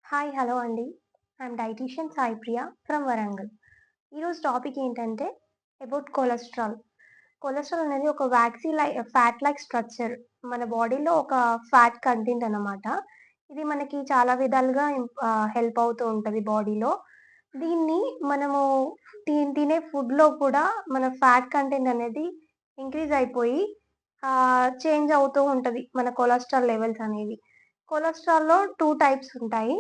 Hi! Hello అండి. I'm dietitian Sai Priya from Warangal. ఈరోజు topic ఏంటంటే అబౌట్ కొలెస్ట్రాల్. కొలెస్ట్రాల్ అనేది ఒక ఫ్యాట్ లైక్ స్ట్రక్చర్. మన బాడీలో ఒక ఫ్యాట్ కంటెంట్ అన్నమాట. ఇది మనకి చాలా విధాలుగా హెల్ప్ అవుతూ ఉంటది బాడీలో. దీన్ని మనము తినే ఫుడ్‌లో కూడా మన ఫ్యాట్ కంటెంట్ అనేది ఇంక్రీజ్ అయిపోయి చేంజ్ అవుతూ ఉంటది. మన కొలెస్ట్రాల్ లెవెల్స్ అనేవి. కొలెస్ట్రాల్‌లో 2 టైప్స్ ఉంటాయి.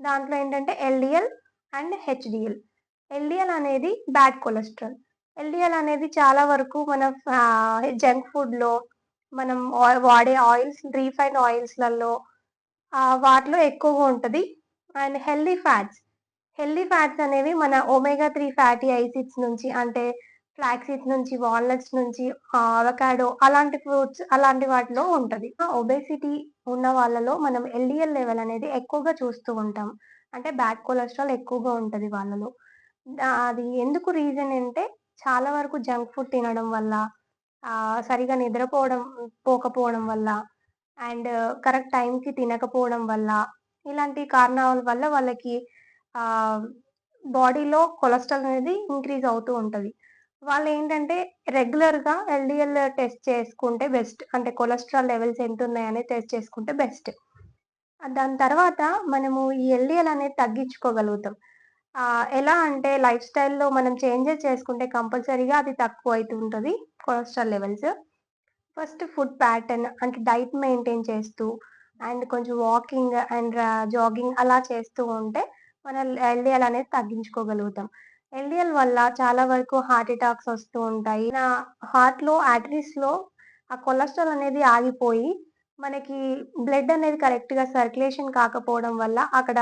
దాంట్లో ఏంటంటే ఎల్‌డిఎల్ అండ్ హెచ్‌డిఎల్. ఎల్‌డిఎల్ అనేది బ్యాడ్ కొలెస్ట్రాల్. ఎల్‌డిఎల్ అనేది చాలా వరకు మన జంక్ ఫుడ్‌లో మనం వాడే ఆయిల్స్ రీఫైన్డ్ ఆయిల్స్‌లలో వాటిలో ఎక్కువగా ఉంటది. అండ్ హెల్తీ ఫ్యాట్స్ అనేవి మన ఒమేగా 3 ఫ్యాటీ యాసిడ్స్ నుంచి అంటే ఫ్లాక్స్ సీడ్స్ నుంచి, వాల్‌నట్స్ నుంచి, అవకాడో అలాంటి ఫ్రూట్స్ అలాంటి వాటిలో ఉంటది. ఒబేసిటీ ఉన్న వాళ్ళలో మనం ఎల్‌డిఎల్ లెవెల్ అనేది ఎక్కువగా చూస్తూ ఉంటాం. అంటే బ్యాడ్ కొలెస్ట్రాల్ ఎక్కువగా ఉంటది వాళ్ళలో. అది ఎందుకు రీజన్ అంటే చాలా వరకు జంక్ ఫుడ్ తినడం వల్ల, సరిగ్గా పోకపోవడం వల్ల అండ్ కరెక్ట్ టైంకి తినకపోవడం వల్ల, ఇలాంటి కారణాల వల్ల వాళ్ళకి ఆహ్, బాడీలో కొలెస్ట్రాల్ అనేది ఇంక్రీజ్ అవుతూ ఉంటది. వాళ్ళేంటంటే రెగ్యులర్‌గా ఎల్‌డిఎల్ టెస్ట్ చేసుకుంటే బెస్ట్. అంటే కొలెస్ట్రాల్ లెవెల్స్ ఎంతున్నాయనేది టెస్ట్ చేసుకుంటే బెస్ట్. దాని తర్వాత మనము ఈ ఎల్‌డిఎల్ అనేది తగ్గించుకోగలుగుతాం. ఎలా అంటే లైఫ్ స్టైల్‌లో మనం చేంజెస్ చేసుకుంటే కంపల్సరీగా అది తక్కువైతూ ఉంటది cholesterol levels. First food pattern అంటే డైట్ మెయింటైన్ చేస్తూ అండ్ కొంచెం వాకింగ్ అండ్ జాగింగ్ అలా చేస్తూ ఉంటే మనం ఎల్‌డిఎల్ అనేది తగ్గించుకోగలుగుతాం. ఎల్‌డిఎల్ వల్ల చాలా వరకు హార్ట్ అటాక్స్ వస్తూ ఉంటాయి. హార్ట్‌లో ఆర్టరీస్‌లో ఆ కొలెస్ట్రాల్ అనేది ఆగిపోయి మనకి బ్లడ్ అనేది కరెక్ట్‌గా సర్క్యులేషన్ కాకపోవడం వల్ల అక్కడ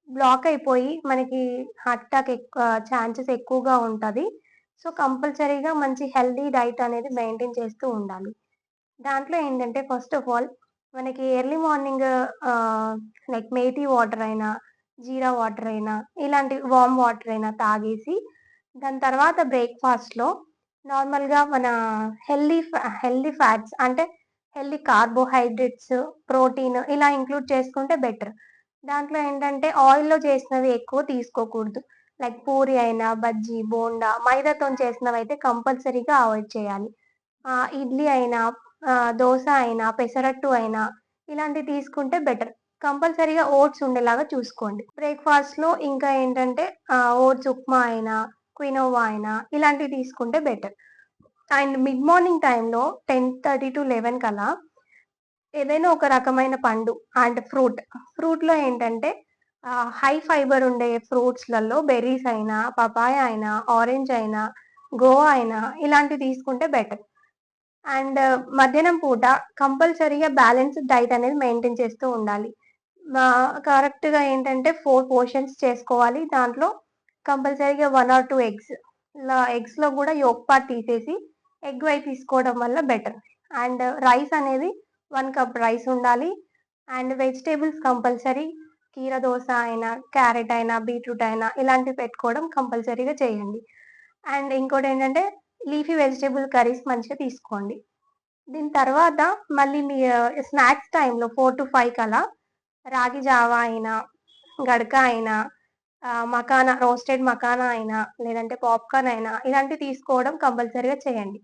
బ్లాక్ అయిపోయి మనకి హార్ట్ అటాక్ ఛాన్సెస్ ఎక్కువగా ఉంటది. సో, కంపల్సరీగా మంచి హెల్తీ డైట్ అనేది మెయింటైన్ చేస్తూ ఉండాలి. దాంట్లో ఏంటంటే ఫస్ట్ ఆఫ్ ఆల్ మనకి ఎర్లీ మార్నింగ్ ఆహ్, లైక్ మేథీ వాటర్ అయినా, జీరా వాటర్ అయినా, ఇలాంటి వార్మ్ వాటర్ అయినా తాగేసి, దాని తర్వాత బ్రేక్‌ఫాస్ట్‌లో నార్మల్‌గా మన హెల్తీ ఫ్యాట్స్ అంటే హెల్తీ కార్బోహైడ్రేట్స్, ప్రోటీన్ ఇలా ఇంక్లూడ్ చేసుకుంటే బెటర్. దాంట్లో ఏంటంటే ఆయిల్‌లో చేసినవి ఎక్కువ తీసుకోకూడదు. లైక్ పూరి అయినా, బజ్జీ, బోండా, మైదాతోని చేసినవైతే కంపల్సరీగా అవాయిడ్ చేయాలి. ఇడ్లీ అయినా, దోస అయినా, పెసరట్టు అయినా ఇలాంటివి తీసుకుంటే బెటర్. కంపల్సరీగా ఓట్స్ ఉండేలాగా చూసుకోండి. బ్రేక్‌ఫాస్ట్‌లో ఇంకా ఏంటంటే ఓట్స్ ఉప్మా అయినా, క్వినోవా అయినా ఇలాంటివి తీసుకుంటే బెటర్. అండ్ మిడ్ మార్నింగ్ టైమ్‌లో 10:30-11 కల్లా ఏదైనా ఒక రకమైన పండు అండ్ ఫ్రూట్‌లో ఏంటంటే హై ఫైబర్ ఉండే ఫ్రూట్స్‌లలో బెర్రీస్ అయినా, పపాయ అయినా, ఆరెంజ్ అయినా, గోవా అయినా ఇలాంటివి తీసుకుంటే బెటర్. అండ్ మధ్యాహ్నం పూట కంపల్సరీగా బ్యాలెన్స్‌డ్ డైట్ అనేది మెయింటైన్ చేస్తూ ఉండాలి. కరెక్ట్‌గా ఏంటంటే 4 పోర్షన్స్ చేసుకోవాలి. దాంట్లో కంపల్సరీగా 1 ఆర్ 2 ఎగ్స్. ఎగ్స్‌లో గూడా యోక్ పార్ట్ తీసేసి ఎగ్ వైట్ తీసుకోవడం వల్ల బెటర్. అండ్ రైస్ అనేది 1 కప్ రైస్ ఉండాలి. అండ్ వెజిటబుల్స్ కంపల్సరీ కీర దోస అయినా, క్యారెట్ అయినా, బీట్రూట్ అయినా ఇలాంటివి పెట్టుకోవడం కంపల్సరీగా చేయండి. అండ్ ఇంకోటేంటంటే లీఫీ వెజిటబుల్ కర్రీస్ మంచిగా తీసుకోండి. దీని తర్వాత మళ్ళీ మీ స్నాక్స్ టైమ్‌లో 4-5 కలా రాగి జావా అయినా, గడక అయినా, రోస్టెడ్ మకానా అయినా, లేదంటే పాప్‌కార్న్ అయినా ఇలాంటివి తీసుకోవడం కంపల్సరీగా చేయండి.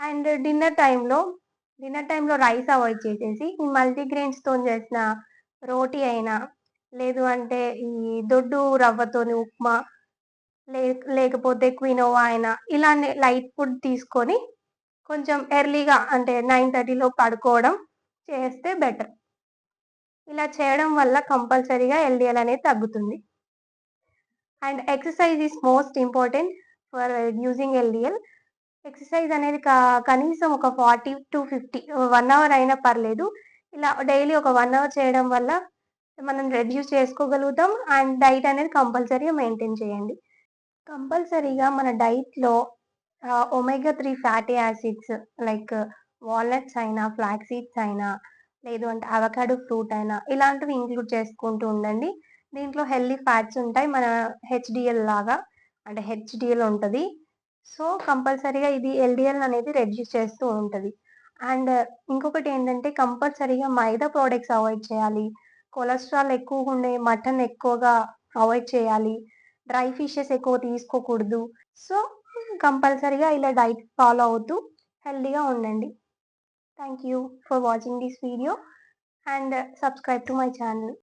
అండ్ డిన్నర్ టైమ్‌లో రైస్ అవాయిడ్ చేసేసి, ఈ మల్టీగ్రెయిన్స్‌తోని చేసిన రోటీ అయినా, లేదు అంటే ఈ దొడ్డు రవ్వతోని ఉప్మా, లే లేకపోతే క్వినోవా అయినా ఇలానే లైట్ ఫుడ్ తీసుకొని కొంచెం ఎర్లీగా అంటే 9:30 లోపు పడుకోవడం చేస్తే బెటర్. ఇలా చేయడం వల్ల కంపల్సరీగా ఎల్‌డిఎల్ అనేది తగ్గుతుంది. And exercise is most important for reducing LDL. Exercise అనేది కనీసం ఒక 40-50 1 అవర్ అయినా పర్లేదు. ఇలా డైలీ ఒక 1 అవర్ చేయడం వల్ల మనం రెడ్యూస్ చేసుకోగలుగుతాం. అండ్ డైట్ అనేది కంపల్సరీగా మెయింటైన్ చేయండి. కంపల్సరీగా మన డైట్‌లో omega 3 fatty acids like walnuts అయినా, ఫ్లాక్స్ సీడ్స్ అయినా, లేదు అంటే అవకాడో ఫ్రూట్ అయినా ఇలాంటివి ఇంక్లూడ్ చేసుకుంటూ ఉండండి. దీంట్లో హెల్తీ ఫ్యాట్స్ ఉంటాయి. మన హెచ్‌డిఎల్ లాగా అంటే హెచ్‌డిఎల్ ఉంటది. సో, కంపల్సరీగా ఇది ఎల్‌డిఎల్ అనేది రెడ్యూస్ చేస్తూ ఉంటది. అండ్ ఇంకొకటేంటంటే కంపల్సరీగా మైదా ప్రొడక్ట్స్ అవాయిడ్ చేయాలి. కొలెస్ట్రాల్ ఎక్కువగా ఉండే మటన్ ఎక్కువగా అవాయిడ్ చేయాలి. డ్రై ఫిషెస్ ఎక్కువ తీసుకోకూడదు. సో, కంపల్సరీగా ఇలా డైట్ ఫాలో అవుతూ హెల్తీగా ఉండండి. Thank you for watching this video and subscribe to my channel.